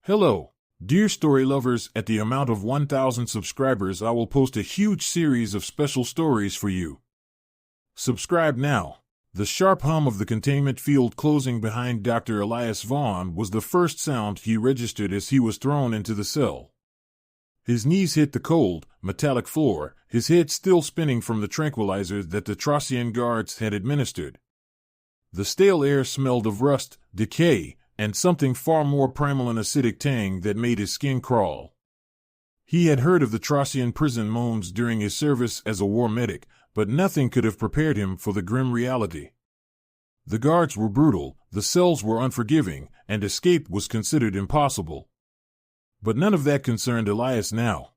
Hello, dear story lovers. At the amount of 1,000 subscribers, I will post a huge series of special stories for you. Subscribe now. The sharp hum of the containment field closing behind Dr. Elias Vaughn was the first sound he registered as he was thrown into the cell. His knees hit the cold, metallic floor, his head still spinning from the tranquilizer that the Trocian guards had administered. The stale air smelled of rust, decay, and something far more primal and acidic tang that made his skin crawl. He had heard of the Trocian prison moans during his service as a war medic, but nothing could have prepared him for the grim reality. The guards were brutal, the cells were unforgiving, and escape was considered impossible. But none of that concerned Elias now.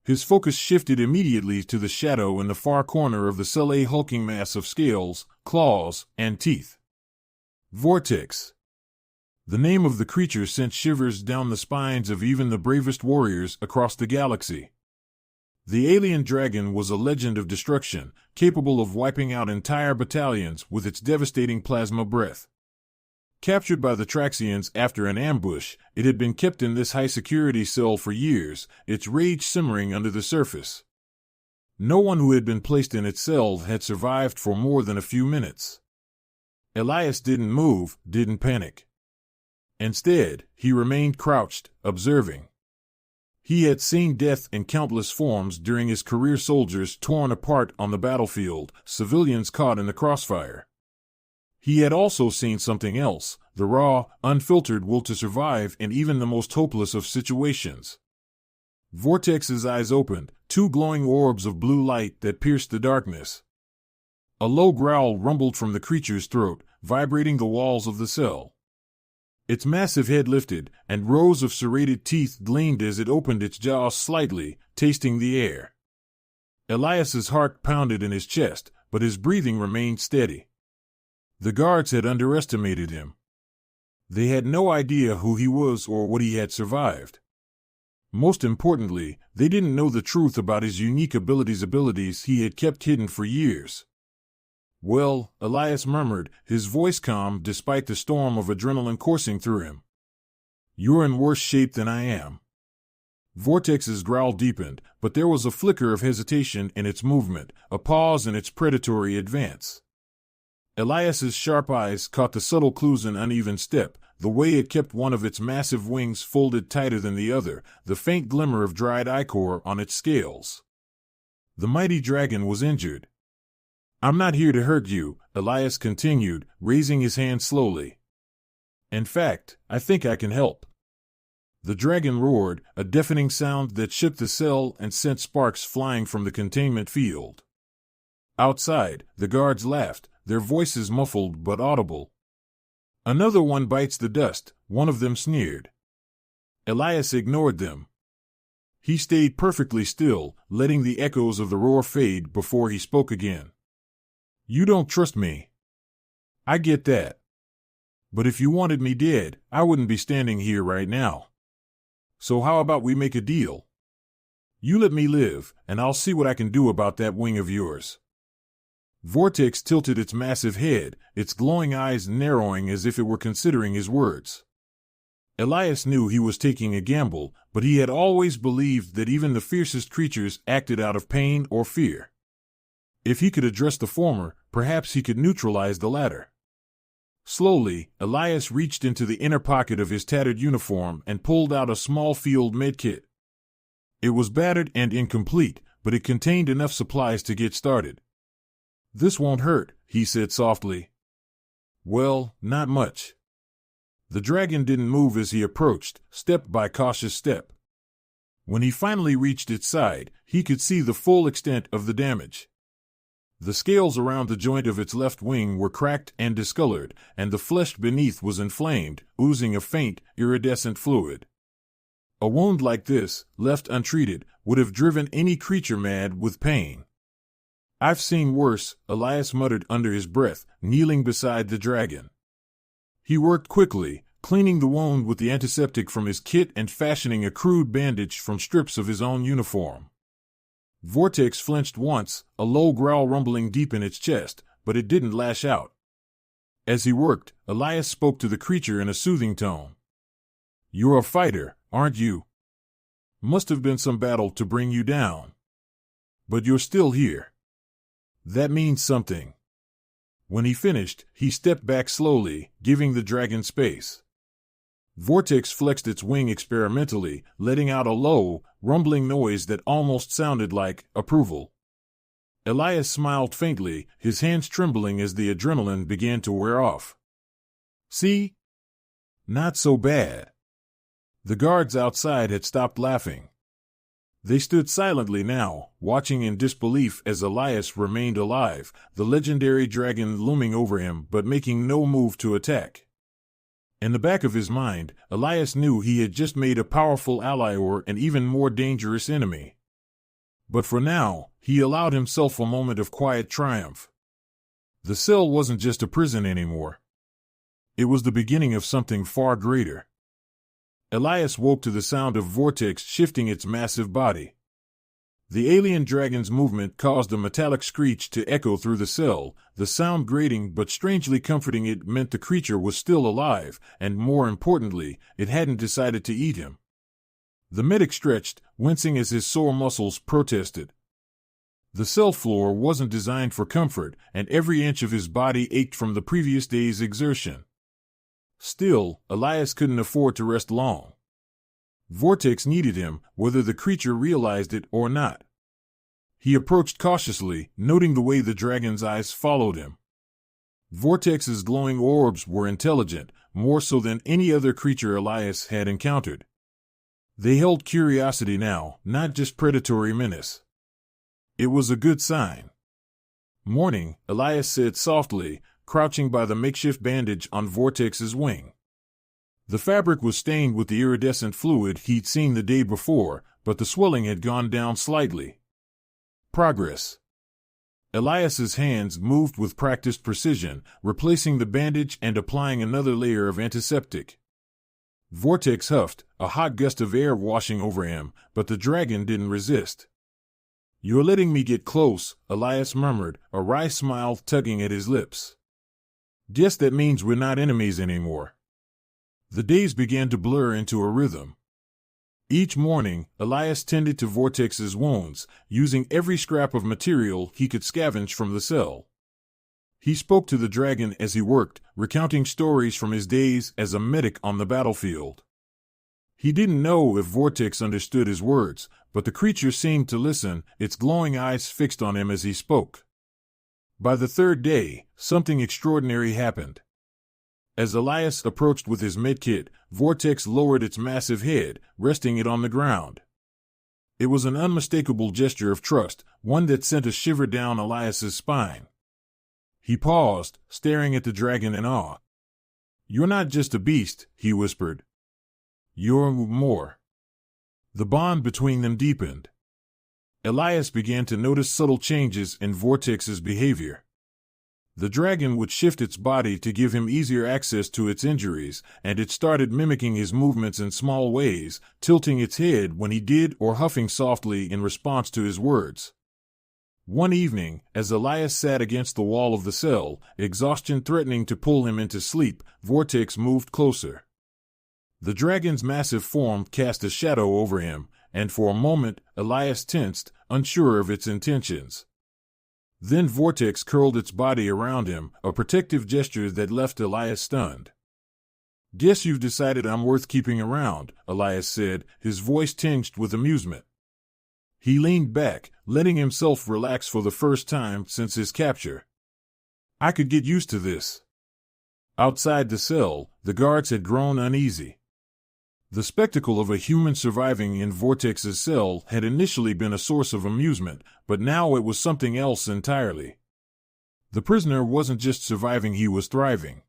His focus shifted immediately to the shadow in the far corner of the cell, a hulking mass of scales, claws, and teeth. Vortex. The name of the creature sent shivers down the spines of even the bravest warriors across the galaxy. The alien dragon was a legend of destruction, capable of wiping out entire battalions with its devastating plasma breath. Captured by the Traxians after an ambush, it had been kept in this high-security cell for years, its rage simmering under the surface. No one who had been placed in its cell had survived for more than a few minutes. Elias didn't move, didn't panic. Instead, he remained crouched, observing. He had seen death in countless forms during his career: soldiers torn apart on the battlefield, civilians caught in the crossfire. He had also seen something else, the raw, unfiltered will to survive in even the most hopeless of situations. Vortex's eyes opened, two glowing orbs of blue light that pierced the darkness. A low growl rumbled from the creature's throat, vibrating the walls of the cell. Its massive head lifted, and rows of serrated teeth gleamed as it opened its jaws slightly, tasting the air. Elias's heart pounded in his chest, but his breathing remained steady. The guards had underestimated him. They had no idea who he was or what he had survived. Most importantly, they didn't know the truth about his unique abilities he had kept hidden for years. "Well," Elias murmured, his voice calm despite the storm of adrenaline coursing through him. "You're in worse shape than I am." Vortex's growl deepened, but there was a flicker of hesitation in its movement, a pause in its predatory advance. Elias's sharp eyes caught the subtle clues: an uneven step, the way it kept one of its massive wings folded tighter than the other, the faint glimmer of dried ichor on its scales. The mighty dragon was injured. "I'm not here to hurt you," Elias continued, raising his hand slowly. "In fact, I think I can help." The dragon roared, a deafening sound that shook the cell and sent sparks flying from the containment field. Outside, the guards laughed, their voices muffled but audible. "Another one bites the dust," one of them sneered. Elias ignored them. He stayed perfectly still, letting the echoes of the roar fade before he spoke again. "You don't trust me. I get that. But if you wanted me dead, I wouldn't be standing here right now. So how about we make a deal? You let me live, and I'll see what I can do about that wing of yours." Vortex tilted its massive head, its glowing eyes narrowing as if it were considering his words. Elias knew he was taking a gamble, but he had always believed that even the fiercest creatures acted out of pain or fear. If he could address the former, perhaps he could neutralize the latter. Slowly, Elias reached into the inner pocket of his tattered uniform and pulled out a small field medkit. It was battered and incomplete, but it contained enough supplies to get started. "This won't hurt," he said softly. "Well, not much." The dragon didn't move as he approached, step by cautious step. When he finally reached its side, he could see the full extent of the damage. The scales around the joint of its left wing were cracked and discolored, and the flesh beneath was inflamed, oozing a faint, iridescent fluid. A wound like this, left untreated, would have driven any creature mad with pain. "I've seen worse," Elias muttered under his breath, kneeling beside the dragon. He worked quickly, cleaning the wound with the antiseptic from his kit and fashioning a crude bandage from strips of his own uniform. Vortex flinched once, a low growl rumbling deep in its chest, but it didn't lash out. As he worked, Elias spoke to the creature in a soothing tone. You're a fighter, aren't you? Must have been some battle to bring you down. But you're still here. That means something. When he finished, he stepped back slowly, giving the dragon space. Vortex flexed its wing experimentally, letting out a low, rumbling noise that almost sounded like approval. Elias smiled faintly, his hands trembling as the adrenaline began to wear off. See? Not so bad. The guards outside had stopped laughing. They stood silently now, watching in disbelief as Elias remained alive, the legendary dragon looming over him but making no move to attack. In the back of his mind, Elias knew he had just made a powerful ally or an even more dangerous enemy. But for now, he allowed himself a moment of quiet triumph. The cell wasn't just a prison anymore. It was the beginning of something far greater. Elias woke to the sound of Vortex shifting its massive body. The alien dragon's movement caused a metallic screech to echo through the cell, the sound grating but strangely comforting. It meant the creature was still alive, and more importantly, it hadn't decided to eat him. The medic stretched, wincing as his sore muscles protested. The cell floor wasn't designed for comfort, and every inch of his body ached from the previous day's exertion. Still, Elias couldn't afford to rest long. Vortex needed him, whether the creature realized it or not. He approached cautiously, noting the way the dragon's eyes followed him. Vortex's glowing orbs were intelligent, more so than any other creature Elias had encountered. They held curiosity now, not just predatory menace. It was a good sign. Morning, Elias said softly, crouching by the makeshift bandage on Vortex's wing. The fabric was stained with the iridescent fluid he'd seen the day before, but the swelling had gone down slightly. Progress. Elias's hands moved with practiced precision, replacing the bandage and applying another layer of antiseptic. Vortex huffed, a hot gust of air washing over him, but the dragon didn't resist. "You're letting me get close," Elias murmured, a wry smile tugging at his lips. "Guess that means we're not enemies anymore." The days began to blur into a rhythm. Each morning, Elias tended to Vortex's wounds, using every scrap of material he could scavenge from the cell. He spoke to the dragon as he worked, recounting stories from his days as a medic on the battlefield. He didn't know if Vortex understood his words, but the creature seemed to listen, its glowing eyes fixed on him as he spoke. By the third day, something extraordinary happened. As Elias approached with his medkit, Vortex lowered its massive head, resting it on the ground. It was an unmistakable gesture of trust, one that sent a shiver down Elias's spine. He paused, staring at the dragon in awe. "You're not just a beast," he whispered. "You're more." The bond between them deepened. Elias began to notice subtle changes in Vortex's behavior. The dragon would shift its body to give him easier access to its injuries, and it started mimicking his movements in small ways, tilting its head when he did or huffing softly in response to his words. One evening, as Elias sat against the wall of the cell, exhaustion threatening to pull him into sleep, Vortex moved closer. The dragon's massive form cast a shadow over him, and for a moment, Elias tensed, unsure of its intentions. Then Vortex curled its body around him, a protective gesture that left Elias stunned. "Guess you've decided I'm worth keeping around," Elias said, his voice tinged with amusement. He leaned back, letting himself relax for the first time since his capture. "I could get used to this." Outside the cell, the guards had grown uneasy. The spectacle of a human surviving in Vortex's cell had initially been a source of amusement, but now it was something else entirely. The prisoner wasn't just surviving, he was thriving.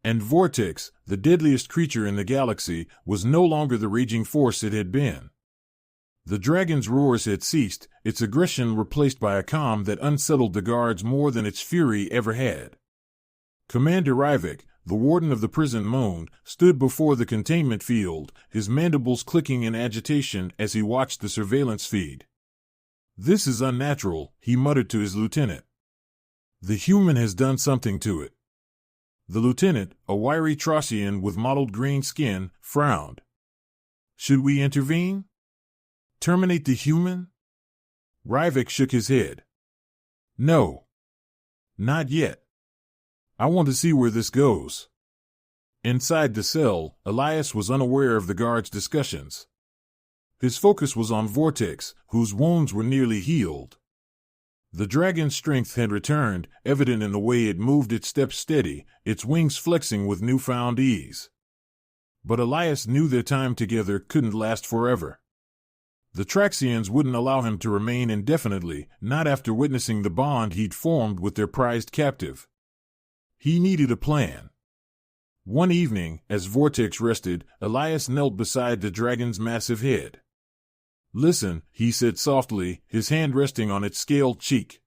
And Vortex, the deadliest creature in the galaxy, was no longer the raging force it had been. The dragon's roars had ceased, its aggression replaced by a calm that unsettled the guards more than its fury ever had. Commander Rivik, the warden of the prison, moaned, stood before the containment field, his mandibles clicking in agitation as he watched the surveillance feed. "This is unnatural," he muttered to his lieutenant. "The human has done something to it." The lieutenant, a wiry Trosian with mottled green skin, frowned. Should we intervene? Terminate the human? Rivik shook his head. No. Not yet. I want to see where this goes. Inside the cell, Elias was unaware of the guards' discussions. His focus was on Vortex, whose wounds were nearly healed. The dragon's strength had returned, evident in the way it moved its steps steady, its wings flexing with newfound ease. But Elias knew their time together couldn't last forever. The Traxians wouldn't allow him to remain indefinitely, not after witnessing the bond he'd formed with their prized captive. He needed a plan. One evening, as Vortex rested, Elias knelt beside the dragon's massive head. Listen, he said softly, his hand resting on its scaled cheek.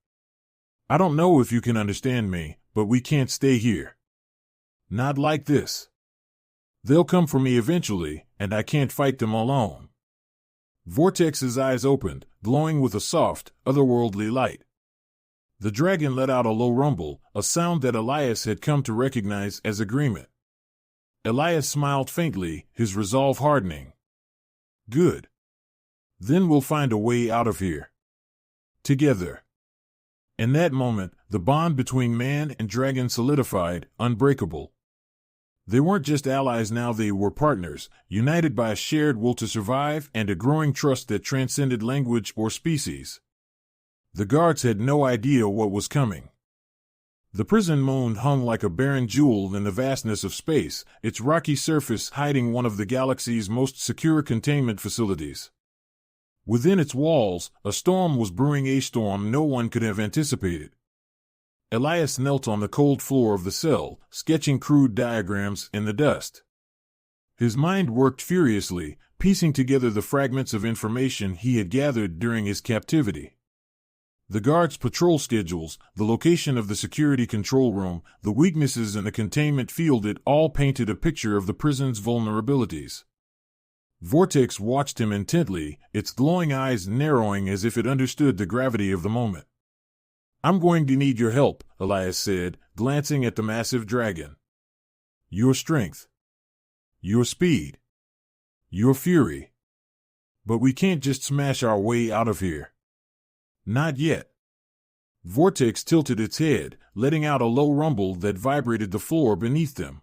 I don't know if you can understand me, but we can't stay here. Not like this. They'll come for me eventually, and I can't fight them alone. Vortex's eyes opened, glowing with a soft, otherworldly light. The dragon let out a low rumble, a sound that Elias had come to recognize as agreement. Elias smiled faintly, his resolve hardening. Good. Then we'll find a way out of here. Together. In that moment, the bond between man and dragon solidified, unbreakable. They weren't just allies now, they were partners, united by a shared will to survive and a growing trust that transcended language or species. The guards had no idea what was coming. The prison moon hung like a barren jewel in the vastness of space, its rocky surface hiding one of the galaxy's most secure containment facilities. Within its walls, a storm was brewing, a storm no one could have anticipated. Elias knelt on the cold floor of the cell, sketching crude diagrams in the dust. His mind worked furiously, piecing together the fragments of information he had gathered during his captivity. The guards' patrol schedules, the location of the security control room, the weaknesses in the containment field, it all painted a picture of the prison's vulnerabilities. Vortex watched him intently, its glowing eyes narrowing as if it understood the gravity of the moment. I'm going to need your help, Elias said, glancing at the massive dragon. Your strength. Your speed. Your fury. But we can't just smash our way out of here. Not yet. Vortex tilted its head, letting out a low rumble that vibrated the floor beneath them.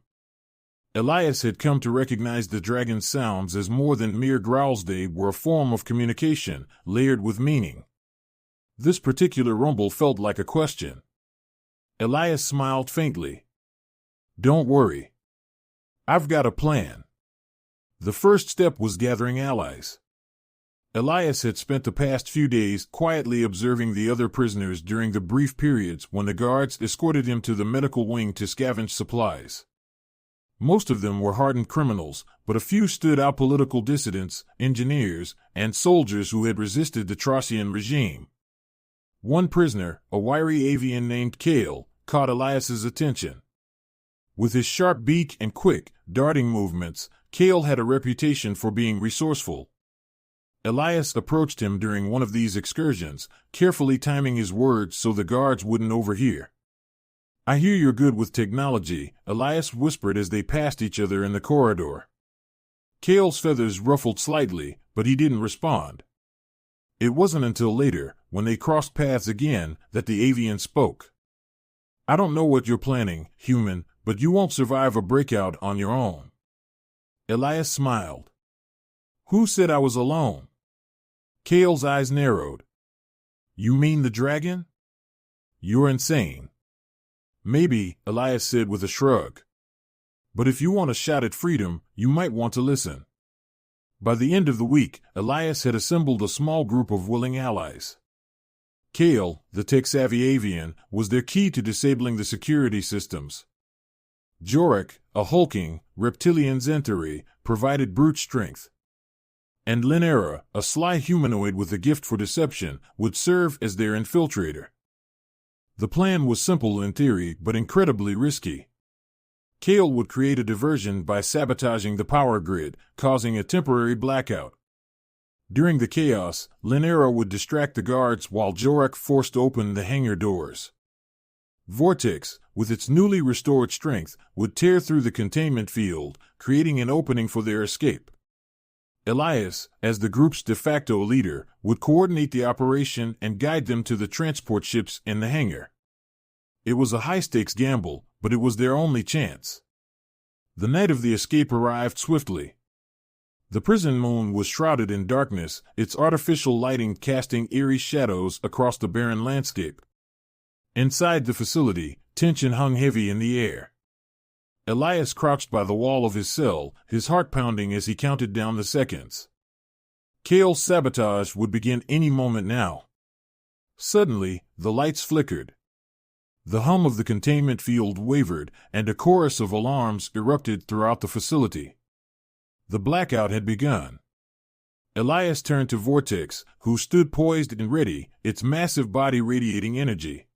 Elias had come to recognize the dragon's sounds as more than mere growls. They were a form of communication, layered with meaning. This particular rumble felt like a question. Elias smiled faintly. Don't worry. I've got a plan. The first step was gathering allies. Elias had spent the past few days quietly observing the other prisoners during the brief periods when the guards escorted him to the medical wing to scavenge supplies. Most of them were hardened criminals, but a few stood out: political dissidents, engineers, and soldiers who had resisted the Tracian regime. One prisoner, a wiry avian named Kale, caught Elias's attention. With his sharp beak and quick, darting movements, Kale had a reputation for being resourceful. Elias approached him during one of these excursions, carefully timing his words so the guards wouldn't overhear. I hear you're good with technology, Elias whispered as they passed each other in the corridor. Kale's feathers ruffled slightly, but he didn't respond. It wasn't until later, when they crossed paths again, that the avian spoke. I don't know what you're planning, human, but you won't survive a breakout on your own. Elias smiled. Who said I was alone? Kale's eyes narrowed. You mean the dragon? You're insane. Maybe, Elias said with a shrug. But if you want a shot at freedom, you might want to listen. By the end of the week, Elias had assembled a small group of willing allies. Kale, the tech-savvy avian, was their key to disabling the security systems. Jorik, a hulking, reptilian Zentari, provided brute strength. And Linera, a sly humanoid with a gift for deception, would serve as their infiltrator. The plan was simple in theory, but incredibly risky. Kale would create a diversion by sabotaging the power grid, causing a temporary blackout. During the chaos, Linera would distract the guards while Jorik forced open the hangar doors. Vortex, with its newly restored strength, would tear through the containment field, creating an opening for their escape. Elias, as the group's de facto leader, would coordinate the operation and guide them to the transport ships in the hangar. It was a high-stakes gamble, but it was their only chance. The night of the escape arrived swiftly. The prison moon was shrouded in darkness, its artificial lighting casting eerie shadows across the barren landscape. Inside the facility, tension hung heavy in the air. Elias crouched by the wall of his cell, his heart pounding as he counted down the seconds. Kale's sabotage would begin any moment now. Suddenly, the lights flickered. The hum of the containment field wavered, and a chorus of alarms erupted throughout the facility. The blackout had begun. Elias turned to Vortex, who stood poised and ready, its massive body radiating energy.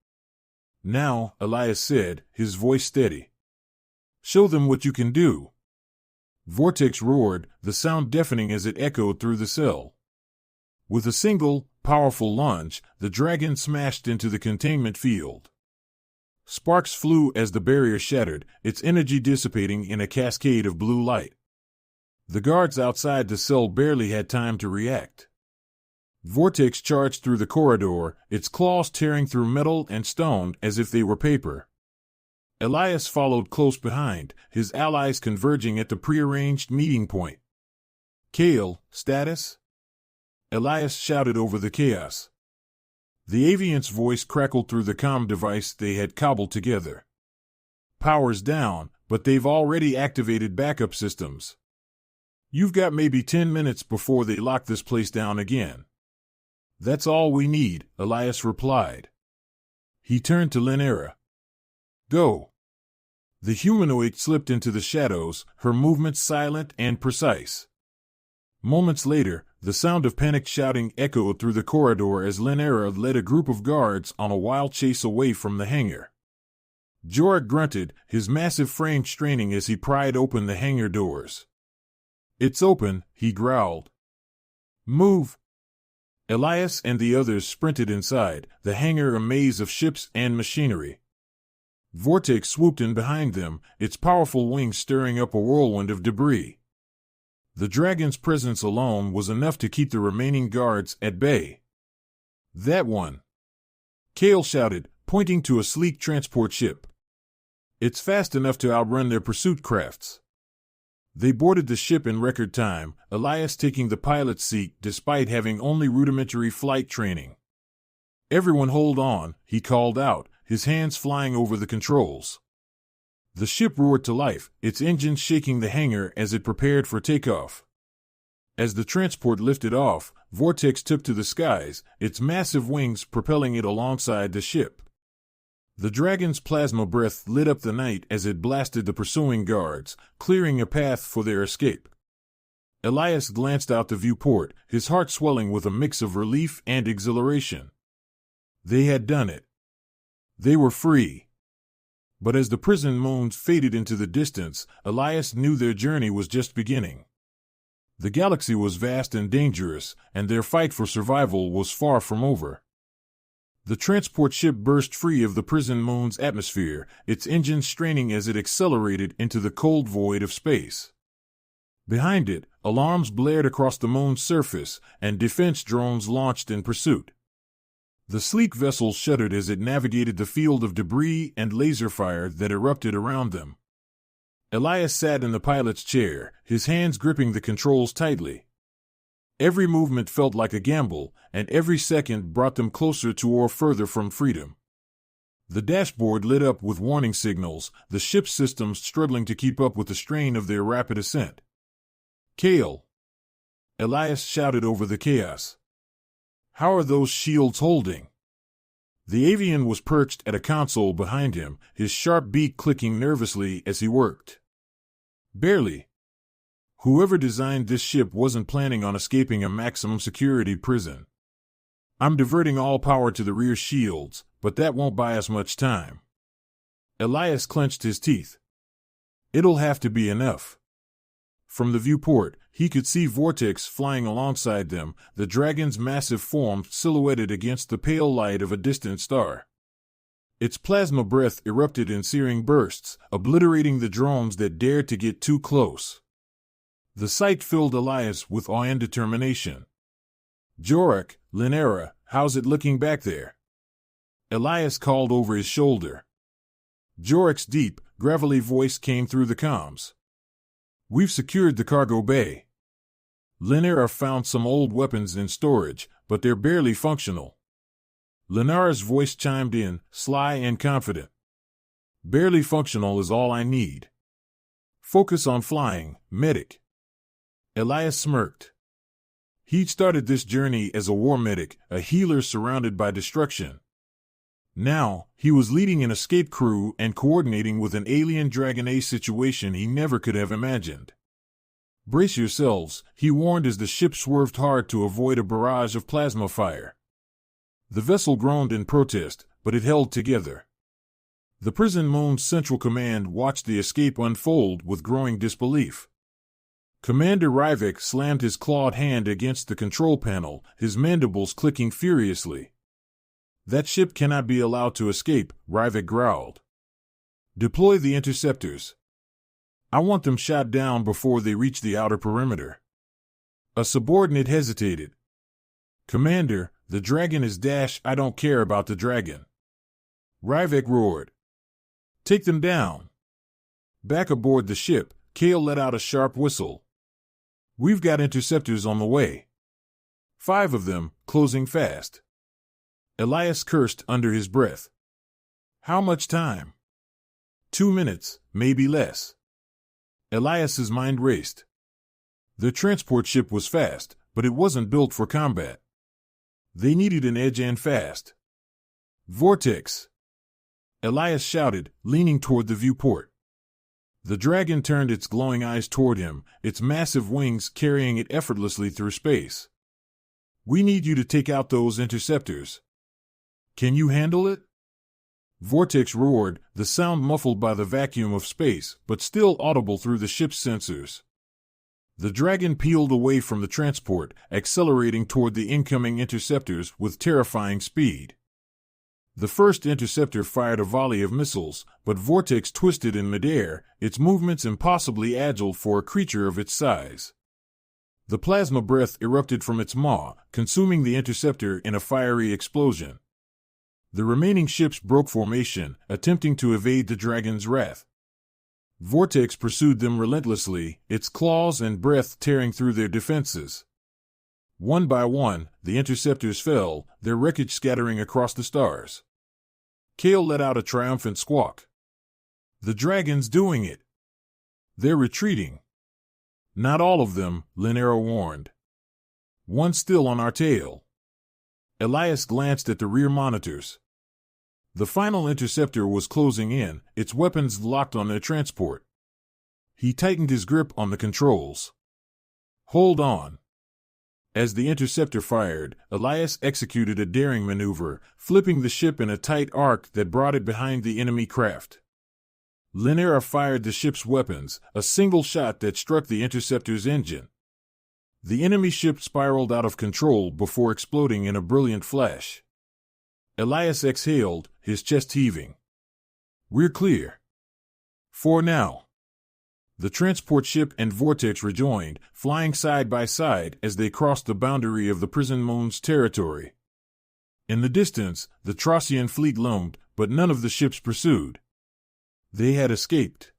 "Now," Elias said, his voice steady. "Show them what you can do." Vortex roared, the sound deafening as it echoed through the cell. With a single, powerful lunge, the dragon smashed into the containment field. Sparks flew as the barrier shattered, its energy dissipating in a cascade of blue light. The guards outside the cell barely had time to react. Vortex charged through the corridor, its claws tearing through metal and stone as if they were paper. Elias followed close behind, his allies converging at the prearranged meeting point. "Kale, status?" Elias shouted over the chaos. The aviant's voice crackled through the comm device they had cobbled together. "Power's down, but they've already activated backup systems. You've got maybe 10 minutes before they lock this place down again." "That's all we need," Elias replied. He turned to Lynera. "Go." The humanoid slipped into the shadows, her movements silent and precise. Moments later, the sound of panicked shouting echoed through the corridor as Lynera led a group of guards on a wild chase away from the hangar. Jorah grunted, his massive frame straining as he pried open the hangar doors. "It's open," he growled. "Move." Elias and the others sprinted inside, the hangar a maze of ships and machinery. Vortex swooped in behind them, its powerful wings stirring up a whirlwind of debris. The dragon's presence alone was enough to keep the remaining guards at bay. "That one!" Kale shouted, pointing to a sleek transport ship. "It's fast enough to outrun their pursuit crafts." They boarded the ship in record time, Elias taking the pilot's seat despite having only rudimentary flight training. "Everyone hold on," he called out, his hands flying over the controls. The ship roared to life, its engines shaking the hangar as it prepared for takeoff. As the transport lifted off, Vortex took to the skies, its massive wings propelling it alongside the ship. The dragon's plasma breath lit up the night as it blasted the pursuing guards, clearing a path for their escape. Elias glanced out the viewport, his heart swelling with a mix of relief and exhilaration. They had done it. They were free. But as the prison moons faded into the distance, Elias knew their journey was just beginning. The galaxy was vast and dangerous, and their fight for survival was far from over. The transport ship burst free of the prison moon's atmosphere, its engines straining as it accelerated into the cold void of space. Behind it, alarms blared across the moon's surface, and defense drones launched in pursuit. The sleek vessel shuddered as it navigated the field of debris and laser fire that erupted around them. Elias sat in the pilot's chair, his hands gripping the controls tightly. Every movement felt like a gamble, and every second brought them closer to or further from freedom. The dashboard lit up with warning signals, the ship's systems struggling to keep up with the strain of their rapid ascent. "Kale!" Elias shouted over the chaos. "How are those shields holding?" The avian was perched at a console behind him, his sharp beak clicking nervously as he worked. "Barely. Whoever designed this ship wasn't planning on escaping a maximum security prison. I'm diverting all power to the rear shields, but that won't buy us much time." Elias clenched his teeth. "It'll have to be enough." From the viewport, he could see Vortex flying alongside them, the dragon's massive form silhouetted against the pale light of a distant star. Its plasma breath erupted in searing bursts, obliterating the drones that dared to get too close. The sight filled Elias with awe and determination. "Jorik, Linera, how's it looking back there?" Elias called over his shoulder. Jorik's deep, gravelly voice came through the comms. "We've secured the cargo bay. Linera found some old weapons in storage, but they're barely functional." Linara's voice chimed in, sly and confident. "Barely functional is all I need. Focus on flying, medic." Elias smirked. He'd started this journey as a war medic, a healer surrounded by destruction. Now, he was leading an escape crew and coordinating with an alien Dragon A situation he never could have imagined. "Brace yourselves," he warned as the ship swerved hard to avoid a barrage of plasma fire. The vessel groaned in protest, but it held together. The Prison Moon's Central Command watched the escape unfold with growing disbelief. Commander Rivik slammed his clawed hand against the control panel, his mandibles clicking furiously. "That ship cannot be allowed to escape," Rivik growled. "Deploy the interceptors. I want them shot down before they reach the outer perimeter." A subordinate hesitated. "Commander, the dragon is dash. I don't care about the dragon." Rivik roared. "Take them down." Back aboard the ship, Kale let out a sharp whistle. "We've got interceptors on the way. 5 of them, closing fast." Elias cursed under his breath. "How much time?" 2 minutes, maybe less." Elias's mind raced. The transport ship was fast, but it wasn't built for combat. They needed an edge and fast. "Vortex!" Elias shouted, leaning toward the viewport. The dragon turned its glowing eyes toward him, its massive wings carrying it effortlessly through space. "We need you to take out those interceptors. Can you handle it?" Vortex roared, the sound muffled by the vacuum of space, but still audible through the ship's sensors. The dragon peeled away from the transport, accelerating toward the incoming interceptors with terrifying speed. The first interceptor fired a volley of missiles, but Vortex twisted in midair, its movements impossibly agile for a creature of its size. The plasma breath erupted from its maw, consuming the interceptor in a fiery explosion. The remaining ships broke formation, attempting to evade the dragon's wrath. Vortex pursued them relentlessly, its claws and breath tearing through their defenses. One by one, the interceptors fell, their wreckage scattering across the stars. Kale let out a triumphant squawk. "The dragon's doing it! They're retreating!" "Not all of them," Linera warned. "One's still on our tail." Elias glanced at the rear monitors. The final interceptor was closing in, its weapons locked on their transport. He tightened his grip on the controls. "Hold on." As the interceptor fired, Elias executed a daring maneuver, flipping the ship in a tight arc that brought it behind the enemy craft. Linera fired the ship's weapons, a single shot that struck the interceptor's engine. The enemy ship spiraled out of control before exploding in a brilliant flash. Elias exhaled, his chest heaving. "We're clear. For now." The transport ship and Vortex rejoined, flying side by side as they crossed the boundary of the Prison Moon's territory. In the distance, the Trosian fleet loomed, but none of the ships pursued. They had escaped.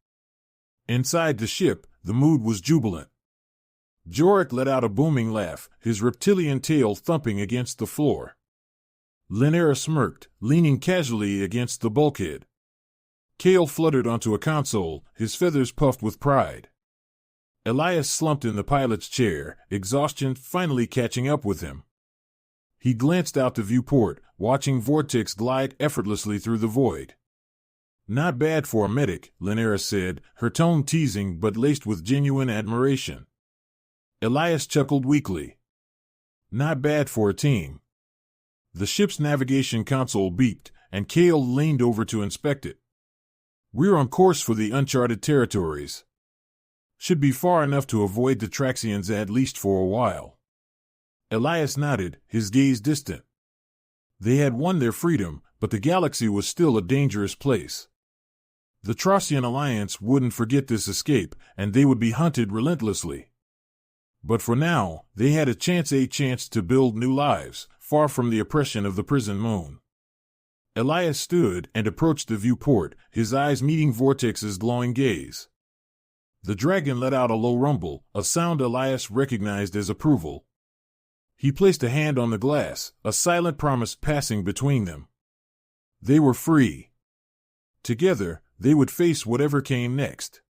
Inside the ship, the mood was jubilant. Jorik let out a booming laugh, his reptilian tail thumping against the floor. Linera smirked, leaning casually against the bulkhead. Kale fluttered onto a console, his feathers puffed with pride. Elias slumped in the pilot's chair, exhaustion finally catching up with him. He glanced out the viewport, watching Vortex glide effortlessly through the void. "Not bad for a medic," Linera said, her tone teasing but laced with genuine admiration. Elias chuckled weakly. "Not bad for a team." The ship's navigation console beeped, and Kale leaned over to inspect it. "We're on course for the uncharted territories. Should be far enough to avoid the Traxians at least for a while." Elias nodded, his gaze distant. They had won their freedom, but the galaxy was still a dangerous place. The Trosian Alliance wouldn't forget this escape, and they would be hunted relentlessly. But for now, they had a chance to build new lives, far from the oppression of the prison moon. Elias stood and approached the viewport, his eyes meeting Vortex's glowing gaze. The dragon let out a low rumble, a sound Elias recognized as approval. He placed a hand on the glass, a silent promise passing between them. They were free. Together, they would face whatever came next.